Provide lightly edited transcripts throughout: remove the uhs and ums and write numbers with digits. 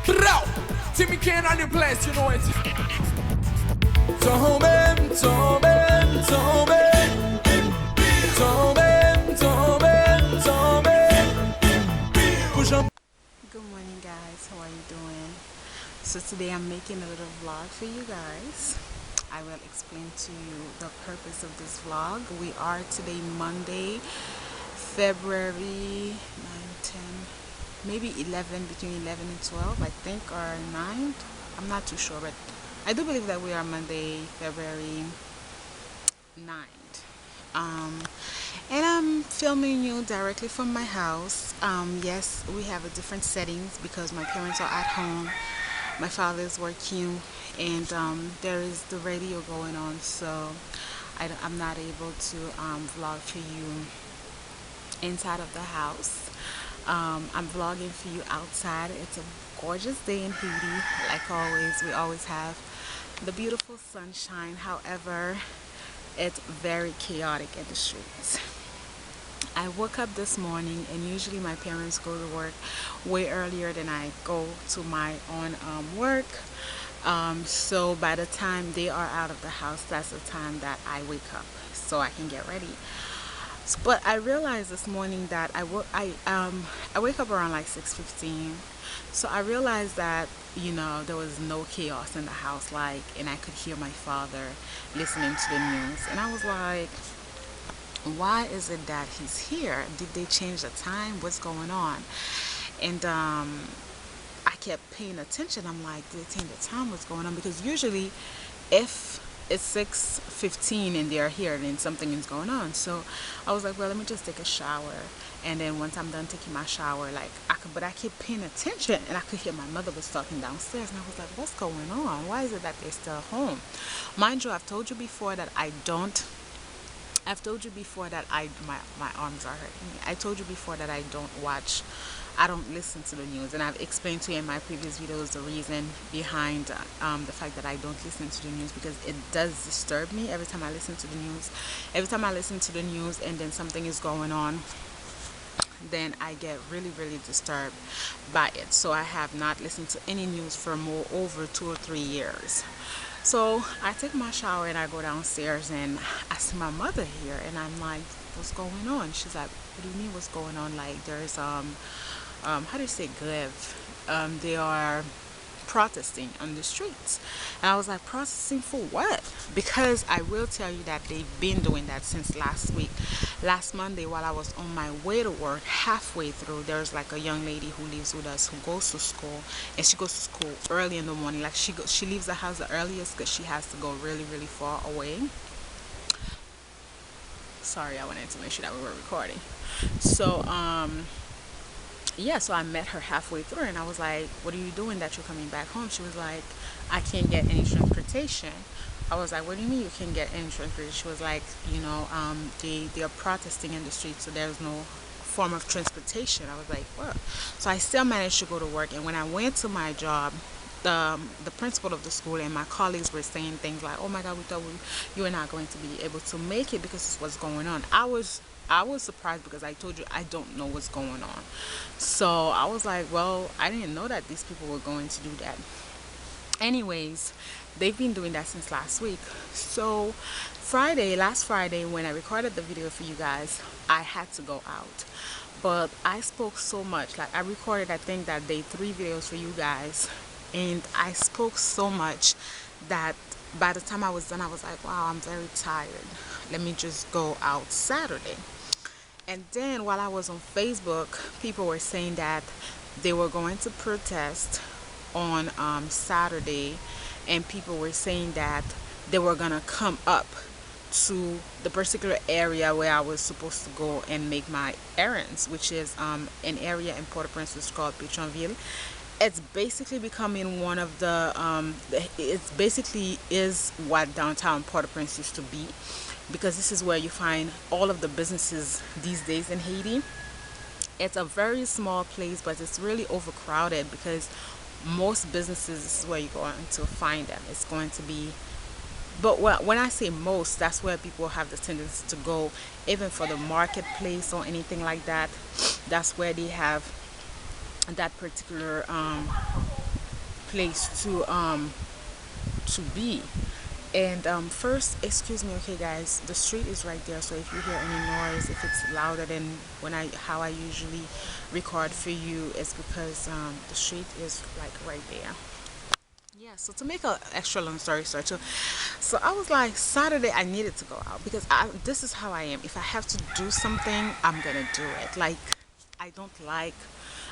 Bro, Timmy Kane on the place, you know it. Tomem, tomem, tomem, tomem, tomem, tomem. Push up. Good morning, guys. How are you doing? So today I'm making a little vlog for you guys. I will explain to you the purpose of this vlog. We are today Monday, February 9, 10, maybe 11, between 11 and 12, I think, or 9. I'm not too sure, but I do believe that we are Monday, February 9th. And I'm filming you directly from my house. Yes, we have a different settings because my parents are at home, my father is working, and there is the radio going on, so I'm not able to vlog for you inside of the house. I'm vlogging for you outside. It's a gorgeous day in Haiti. Like always, we always have the beautiful sunshine. However, it's very chaotic in the streets. I woke up this morning, and usually my parents go to work way earlier than I go to my own work. So by the time they are out of the house, that's the time that I wake up so I can get ready. But I realized this morning that I wake up around like 6:15. So I realized that there was no chaos in the house, and I could hear my father listening to the news, and I was like, why is it that he's here? Did they change the time? What's going on? And I kept paying attention. I'm like, did they change the time? What's going on? Because usually if it's 6:15 and they're here, then something is going on. So I was like, well, let me just take a shower, and then once I'm done taking my shower, but I kept paying attention, and I could hear my mother was talking downstairs, and I was like, what's going on? Why is it that they're still home? Mind you, I've told you before that my arms are hurting me. I told you before that I don't listen to the news, and I've explained to you in my previous videos the reason behind the fact that I don't listen to the news, because it does disturb me every time I listen to the news. Every time I listen to the news and then something is going on, then I get really, really disturbed by it. So I have not listened to any news for over 2 or 3 years. So I take my shower and I go downstairs, and I see my mother here, and I'm like, what's going on? She's like, what do you mean what's going on? Like, there's how do you say grève? They are protesting on the streets. And I was like, protesting for what? Because I will tell you that they've been doing that since last week. Last Monday, while I was on my way to work, halfway through, there's like a young lady who lives with us who goes to school, and she goes to school early in the morning. Like, she leaves the house the earliest because she has to go really, really far away. Sorry, I wanted to make sure that we were recording. So yeah, so I met her halfway through, and I was like, what are you doing that you're coming back home? She was like, I can't get any transportation. I was like, what do you mean you can't get any transportation? She was like, they are protesting in the streets, so there's no form of transportation. I was like, what? So I still managed to go to work, and when I went to my job, the principal of the school and my colleagues were saying things like, oh my God, we thought you were not going to be able to make it because this was going on. I was surprised because I told you I don't know what's going on. So I was like, well, I didn't know that these people were going to do that. Anyways, they've been doing that since last week. So last Friday, when I recorded the video for you guys, I had to go out. But I spoke so much. Like, I recorded, I think, that day 3 videos for you guys. And I spoke so much that by the time I was done, I was like, wow, I'm very tired. Let me just go out Saturday. And then while I was on Facebook, people were saying that they were going to protest on Saturday, and people were saying that they were going to come up to the particular area where I was supposed to go and make my errands, which is an area in Port-au-Prince called Pétionville. It's basically becoming one of it's basically is what downtown Port-au-Prince used to be, because this is where you find all of the businesses these days in Haiti. It's a very small place, but it's really overcrowded because most businesses, this is where you're going to find them. It's going to be, but when I say most, that's where people have the tendency to go, even for the marketplace or anything like that. That's where they have that particular place to be. And first, excuse me, okay, guys, the street is right there. So if you hear any noise, if it's louder than when I how I usually record for you, it's because the street is like right there. Yeah, so to make a extra long story short, so I was like, Saturday I needed to go out because this is how I am. If I have to do something, I'm gonna do it. Like, I don't like,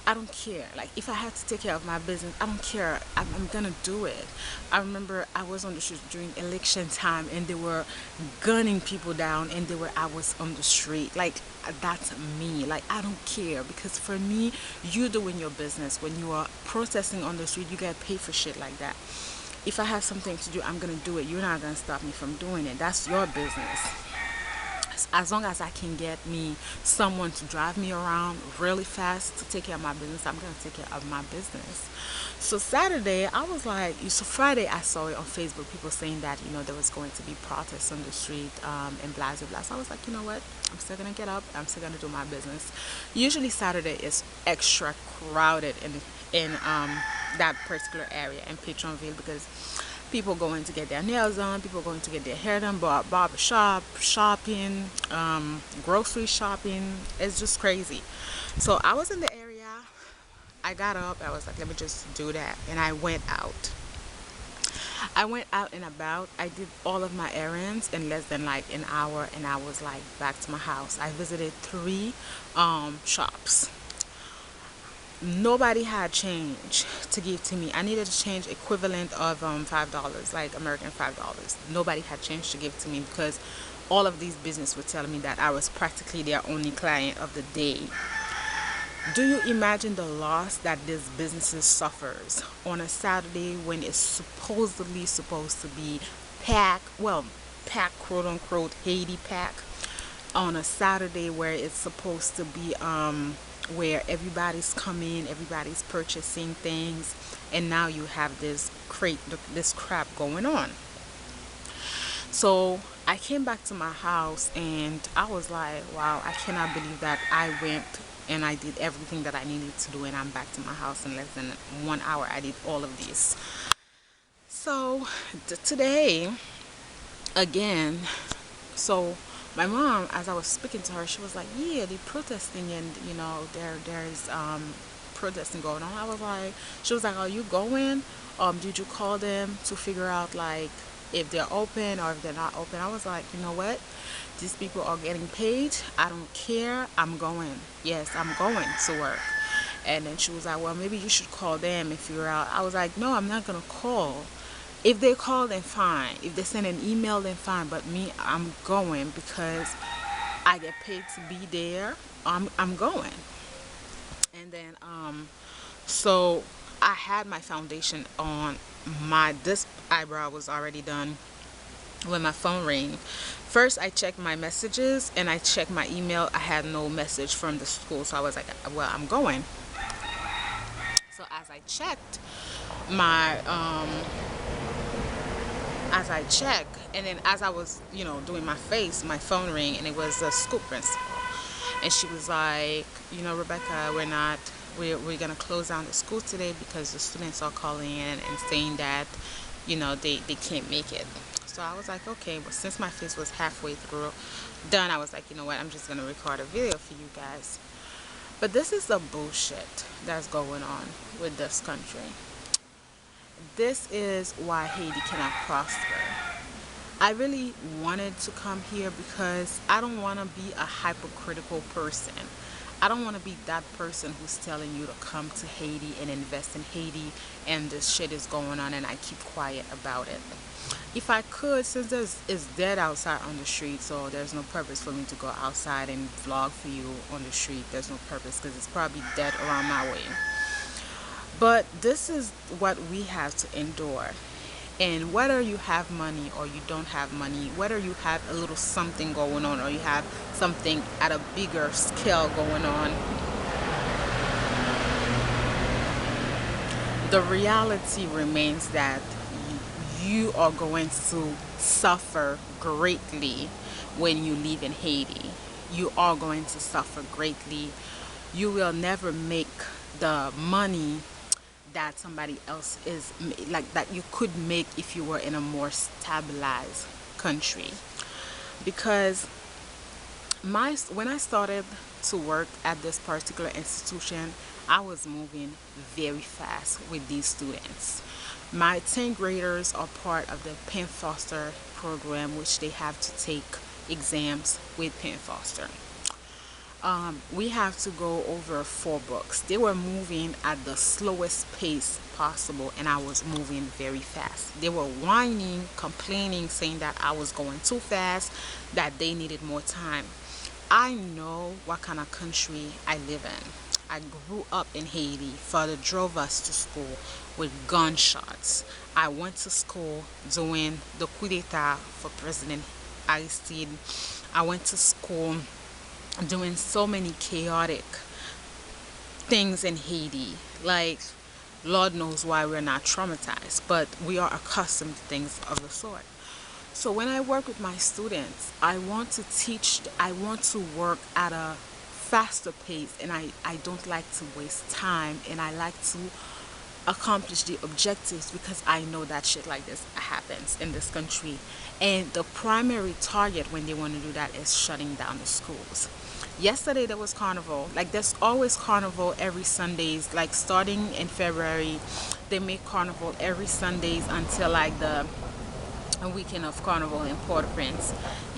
I don't care. Like, if I have to take care of my business, I don't care. I'm gonna do it. I remember I was on the street during election time, and they were gunning people down, and I was on the street. Like, that's me. Like, I don't care because for me, you doing your business. When you are protesting on the street, you get paid for shit like that. If I have something to do, I'm gonna do it. You're not gonna stop me from doing it. That's your business. As long as I can get me someone to drive me around really fast to take care of my business, I'm gonna take care of my business. So Saturday, I was like, so Friday, I saw it on Facebook, people saying that there was going to be protests on the street, and blah blah blah. So I was like, you know what? I'm still gonna get up. I'm still gonna do my business. Usually Saturday is extra crowded in that particular area in Patronville because people going to get their nails done, people going to get their hair done, barber shop, shopping, grocery shopping. It's just crazy. So I was in the area. I got up. I was like, let me just do that. And I went out. I went out and about. I did all of my errands in less than like an hour. And I was like back to my house. I visited 3 shops. Nobody had change to give to me. I needed a change equivalent of $5, like American $5. Nobody had change to give to me because all of these business were telling me that I was practically their only client of the day. Do you imagine the loss that this business suffers on a Saturday when it's supposedly supposed to be packed, well, packed, quote unquote, Haiti pack, on a Saturday where it's supposed to be where everybody's coming, everybody's purchasing things, and now you have this crap going on. So I came back to my house and I was like, wow, I cannot believe that I went and I did everything that I needed to do, and I'm back to my house in less than 1 hour. I did all of this. So today again, so my mom, as I was speaking to her, she was like, yeah, they're protesting, and there's protesting going on. I was like, she was like, are you going? Did you call them to figure out like if they're open or if they're not open? I was like, you know what, these people are getting paid. I don't care. I'm going. Yes, I'm going to work. And then she was like, well, maybe you should call them and figure out. I was like, no, I'm not gonna call. If they call, then fine. If they send an email, then fine. But me, I'm going because I get paid to be there. I'm going. And then so I had my foundation on. This eyebrow was already done when my phone rang. First, I checked my messages and I checked my email. I had no message from the school, so I was like, well, I'm going. So as I checked my and then as I was doing my face, my phone rang, and it was the school principal, and she was like, Rebecca, we're gonna close down the school today because the students are calling in and saying that they can't make it. So I was like, okay, but since my face was halfway through done, I was like, you know what, I'm just gonna record a video for you guys. But this is the bullshit that's going on with this country. This is why Haiti cannot prosper. I really wanted to come here because I don't want to be a hypocritical person. I don't want to be that person who's telling you to come to Haiti and invest in Haiti and this shit is going on and I keep quiet about it. If I could, since it's dead outside on the street, so there's no purpose for me to go outside and vlog for you on the street. There's no purpose because it's probably dead around my way. But this is what we have to endure. And whether you have money or you don't have money, whether you have a little something going on or you have something at a bigger scale going on, the reality remains that you are going to suffer greatly when you live in Haiti. You are going to suffer greatly. You will never make the money that somebody else is like that you could make if you were in a more stabilized country. Because my when I started to work at this particular institution, I was moving very fast with these students. My 10th graders are part of the Penn Foster program, which they have to take exams with Penn Foster. We have to go over 4 books. They were moving at the slowest pace possible, and I was moving very fast. They were whining, complaining, saying that I was going too fast, that they needed more time. I know what kind of country I live in. I grew up in Haiti. Father drove us to school with gunshots. I went to school doing the coup d'etat for President Aristide. I went to school doing so many chaotic things in Haiti. Like, Lord knows why we're not traumatized, but we are accustomed to things of the sort. So when I work with my students, I want to teach, I want to work at a faster pace, and I don't like to waste time, and I like to accomplish the objectives because I know that shit like this happens in this country. And the primary target when they want to do that is shutting down the schools. Yesterday there was carnival. Like, there's always carnival every Sundays. Like, starting in February, they make carnival every Sundays until like the weekend of carnival in Port-au-Prince.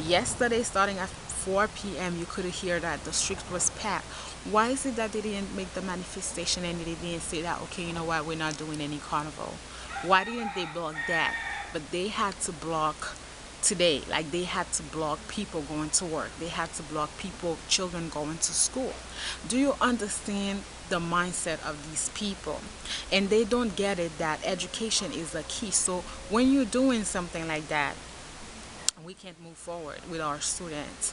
Yesterday, starting at 4 p.m., you could hear that the street was packed. Why is it that they didn't make the manifestation and they didn't say that, okay, you know what, we're not doing any carnival? Why didn't they block that? But they had to block today. Like, they had to block people going to work. They had to block people, children going to school. Do you understand the mindset of these people? And they don't get it that education is the key. So when you're doing something like that, we can't move forward with our students.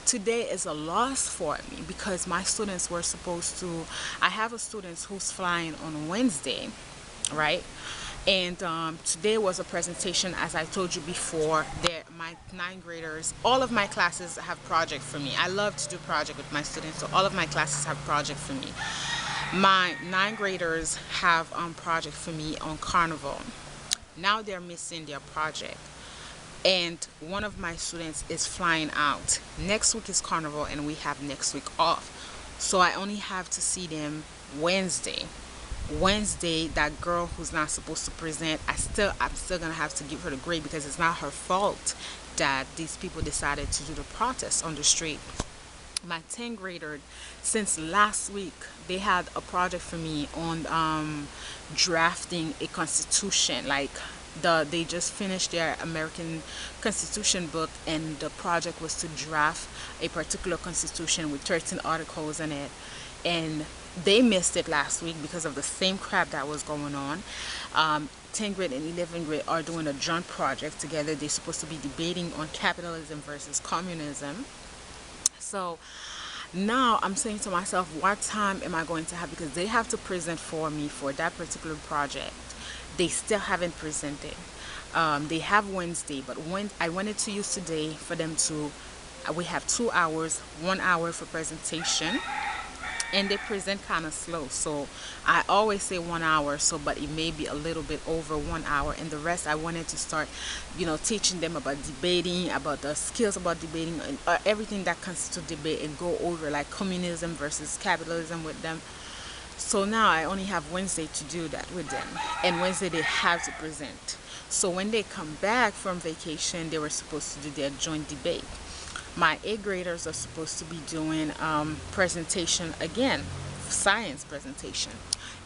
Today is a loss for me because my students were supposed to, I have a student who's flying on Wednesday, right? And today was a presentation, as I told you before. My 9th graders, all of my classes have project for me. I love to do project with my students, so all of my classes have project for me. My 9th graders have project for me on carnival. Now they're missing their project, and one of my students is flying out. Next week is carnival, and we have next week off, so I only have to see them Wednesday. That girl who's not supposed to present, I'm still gonna have to give her the grade because it's not her fault that these people decided to do the protest on the street. My 10th grader, since last week, they had a project for me on drafting a constitution. Like, they just finished their American Constitution book, and the project was to draft a particular constitution with 13 articles in it, and they missed it last week because of the same crap that was going on. 10th grade and 11th grade are doing a joint project together. They're supposed to be debating on capitalism versus communism. So now I'm saying to myself, what time am I going to have? Because they have to present for me for that particular project. They still haven't presented. They have Wednesday, but when I wanted to use today for them to, we have 2 hours, 1 hour for presentation, and they present kind of slow. So I always say 1 hour, so but it may be a little bit over 1 hour, and the rest I wanted to start, teaching them about debating, about the skills about debating, and everything that constitutes debate, and go over like communism versus capitalism with them. So now I only have Wednesday to do that with them, and Wednesday they have to present. So when they come back from vacation, they were supposed to do their joint debate. My 8th graders are supposed to be doing presentation again, science presentation.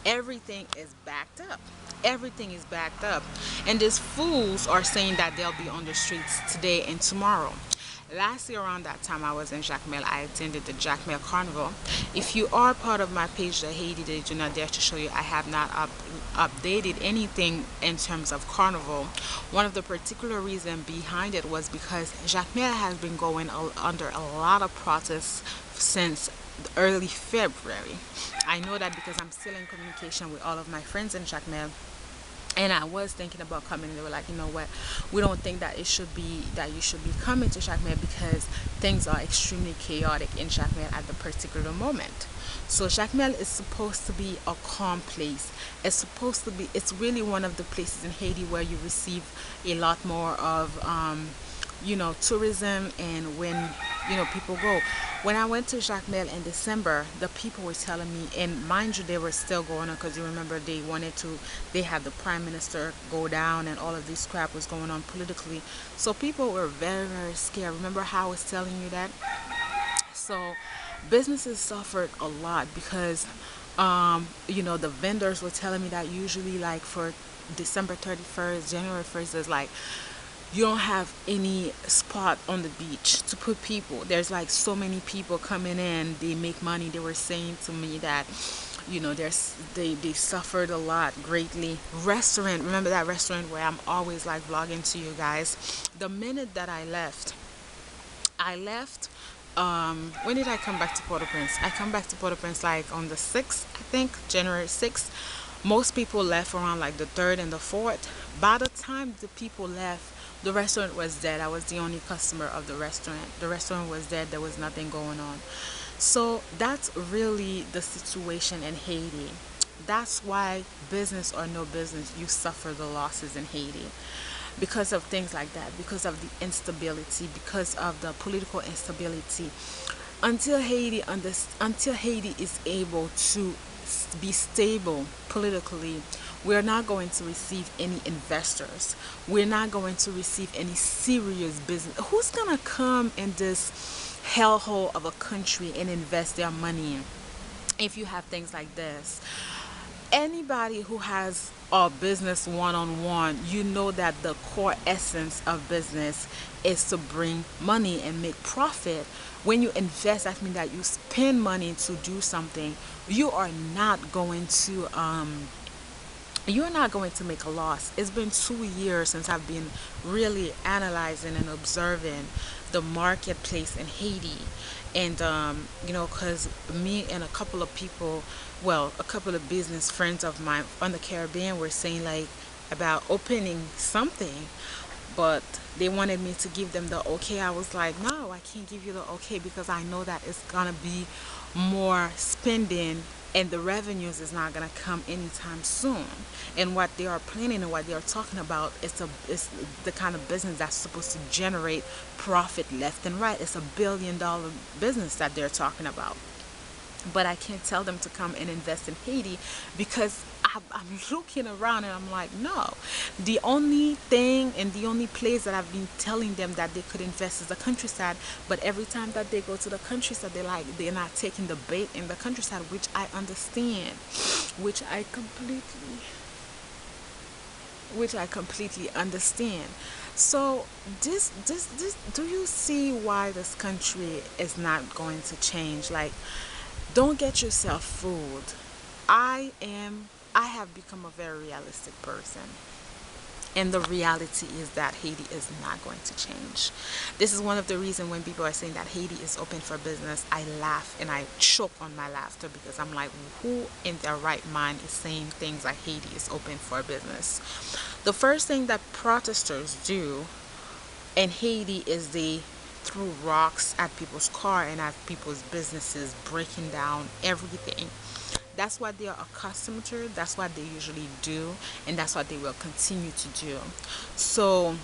Everything is backed up. Everything is backed up. And these fools are saying that they'll be on the streets today and tomorrow. Last year around that time I was in Jacmel, I attended the Jacmel Carnival. If you are part of my page, the Haiti They Do Not Dare to Show You, I have not updated anything in terms of carnival. One of the particular reasons behind it was because Jacmel has been going under a lot of protests since early February. I know that because I'm still in communication with all of my friends in Jacmel. And I was thinking about coming, and they were like, you know what, we don't think that it should be that you should be coming to Jacmel because things are extremely chaotic in Jacmel at the particular moment. So Jacmel is supposed to be a calm place. It's supposed to be. It's really one of the places in Haiti where you receive a lot more of tourism, and when people go. When I went to Jacmel in December, the people were telling me, and mind you, they were still going on because you remember they had the prime minister go down, and all of this crap was going on politically. So people were very, very scared. Remember how I was telling you that? So businesses suffered a lot because, the vendors were telling me that usually, like for December 31st, January 1st, is like you don't have any spot on the beach to put people. There's like so many people coming in, they make money. They were saying to me that they suffered a lot greatly. Restaurant, remember that restaurant where I'm always like vlogging to you guys? The minute that I left, when did I come back to Port-au-Prince? I come back to Port-au-Prince like on the 6th, I think, January 6th. Most people left around like the 3rd and the 4th. By the time the people left, the restaurant was dead. I was the only customer of the restaurant. The restaurant was dead. There was nothing going on. So that's really the situation in Haiti. That's why, business or no business, you suffer the losses in Haiti because of things like that, because of the instability, because of the political instability. Until Haiti is able to be stable politically, we're not going to receive any investors. We're not going to receive any serious business. Who's gonna come in this hellhole of a country and invest their money in if you have things like this? Anybody who has a business one-on-one, you know that the core essence of business is to bring money and make profit. When you invest, that means that you spend money to do something. You are not going to you're not going to make a loss. It's been 2 years since I've been really analyzing and observing the marketplace in Haiti. And, because me and a couple of people, well, a couple of business friends of mine on the Caribbean were saying like about opening something, but they wanted me to give them the okay. I was like, no, I can't give you the okay because I know that it's gonna be more spending and the revenues is not gonna come anytime soon. And what they are planning and what they are talking about is the kind of business that's supposed to generate profit left and right. It's $1 billion business that they're talking about. But I can't tell them to come and invest in Haiti because I'm looking around and I'm like, no. The only thing and the only place that I've been telling them that they could invest is the countryside. But every time that they go to the countryside, they're not taking the bait in the countryside, which I understand, which I completely understand. So this do you see why this country is not going to change? Like, don't get yourself fooled. I have become a very realistic person. And the reality is that Haiti is not going to change. This is one of the reasons when people are saying that Haiti is open for business, I laugh and I choke on my laughter because I'm like, who in their right mind is saying things like Haiti is open for business? The first thing that protesters do in Haiti is they threw rocks at people's car and at people's businesses, breaking down everything. That's what they are accustomed to. That's what they usually do, and that's what they will continue to do. So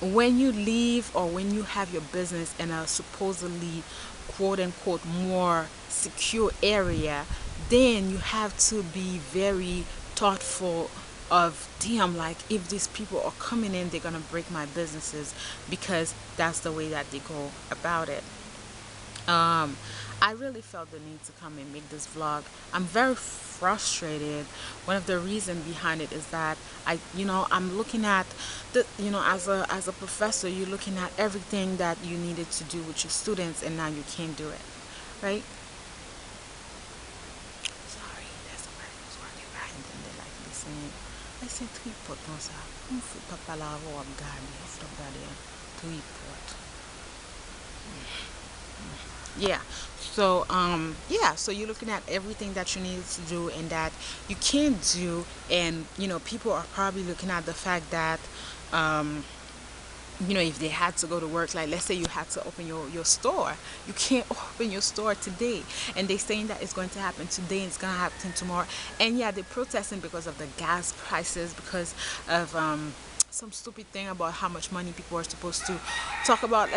when you leave or when you have your business in a supposedly quote unquote more secure area, then you have to be very thoughtful of, damn, like, if these people are coming in, they're gonna break my businesses, because that's the way that they go about it. I really felt the need to come and make this vlog. I'm very frustrated. One of the reasons behind it is that I'm looking at as a professor, you're looking at everything that you needed to do with your students, and now you can't do it, right? Sorry, there's somebody who's working behind and they like listening. I said three pot non ça. On fait pas la voix garder, faut regarder three pot. Yeah. So yeah, so you're looking at everything that you need to do and that you can't do, and people are probably looking at the fact that if they had to go to work, like let's say you had to open your store, you can't open your store today, and they're saying that it's going to happen today and it's going to happen tomorrow. And yeah, they're protesting because of the gas prices, because of some stupid thing about how much money people are supposed to talk about.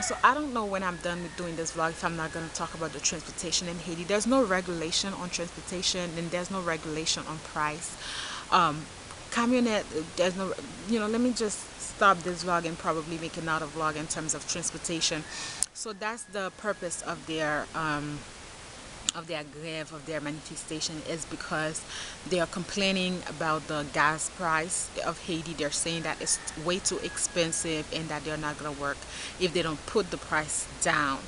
So I don't know when I'm done with doing this vlog if I'm not going to talk about the transportation in Haiti. There's no regulation on transportation, and there's no regulation on price. Camionette, there's no, let me just stop this vlog and probably make another vlog in terms of transportation. So that's the purpose of their greve, of their manifestation, is because they are complaining about the gas price of Haiti. They're saying that it's way too expensive and that they're not going to work if they don't put the price down.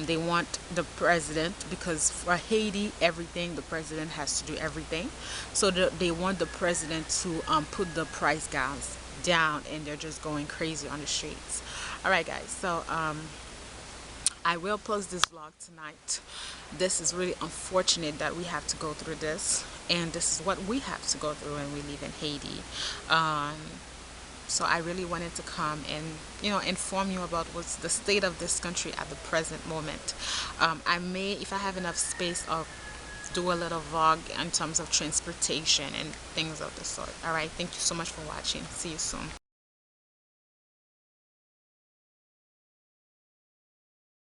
They want the president, because for Haiti, everything, the president has to do everything. So they want the president to put the price gas down, and they're just going crazy on the streets. All right, guys. So I will post this vlog tonight. This is really unfortunate that we have to go through this, and this is what we have to go through when we live in Haiti. So I really wanted to come and inform you about what's the state of this country at the present moment. I may, if I have enough space, I'll do a little vlog in terms of transportation and things of the sort. All right, thank you so much for watching. See you soon.